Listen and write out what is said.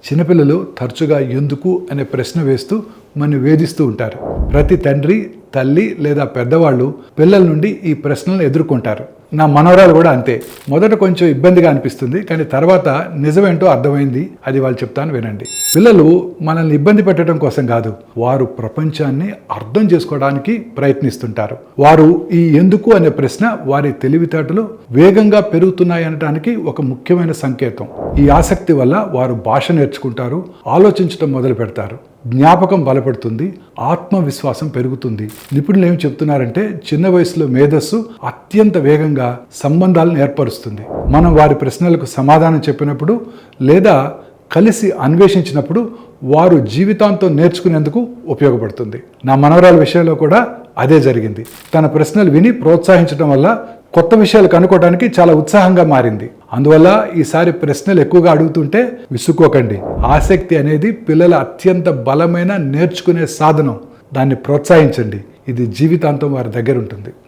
చిన్నపిల్లలు తరచుగా ఎందుకు అనే ప్రశ్న వేస్తూ మనని వేధిస్తూ ఉంటారు. ప్రతి తండ్రి, తల్లి లేదా పెద్దవాళ్ళు పిల్లల నుండి ఈ ప్రశ్నలను ఎదుర్కొంటారు. నా మనవరాలు కూడా అంతే. మొదట కొంచెం ఇబ్బందిగా అనిపిస్తుంది, కానీ తర్వాత నిజమేంటో అర్థమైంది. అది వాళ్ళు చెప్తాను, వినండి. పిల్లలు మనల్ని ఇబ్బంది పెట్టడం కోసం కాదు, వారు ప్రపంచాన్ని అర్థం చేసుకోవడానికి ప్రయత్నిస్తుంటారు. వారు ఈ ఎందుకు అనే ప్రశ్న వారి తెలివితేటలు వేగంగా పెరుగుతున్నాయనడానికి ఒక ముఖ్యమైన సంకేతం. ఈ ఆసక్తి వల్ల వారు భాష నేర్చుకుంటారు, ఆలోచించడం మొదలు పెడతారు, జ్ఞాపకం బలపడుతుంది, ఆత్మవిశ్వాసం పెరుగుతుంది. నిపుణులు ఏమి చెప్తున్నారంటే చిన్న వయసులో మేధస్సు అత్యంత వేగంగా సంబంధాలను ఏర్పరుస్తుంది. మనం వారి ప్రశ్నలకు సమాధానం చెప్పినప్పుడు లేదా కలిసి అన్వేషించినప్పుడు వారు జీవితాంతం నేర్చుకునేందుకు ఉపయోగపడుతుంది. నా మనవరాల విషయంలో కూడా అదే జరిగింది. తన ప్రశ్నలు విని ప్రోత్సహించడం వల్ల కొత్త విషయాలు కనుక్కోవడానికి చాలా ఉత్సాహంగా మారింది. అందువల్ల ఈసారి ప్రశ్నలు ఎక్కువగా అడుగుతుంటే విసుక్కోకండి. ఆసక్తి అనేది పిల్లల అత్యంత బలమైన నేర్చుకునే సాధనం. దాన్ని ప్రోత్సహించండి. ఇది జీవితాంతం వారి దగ్గర ఉంటుంది.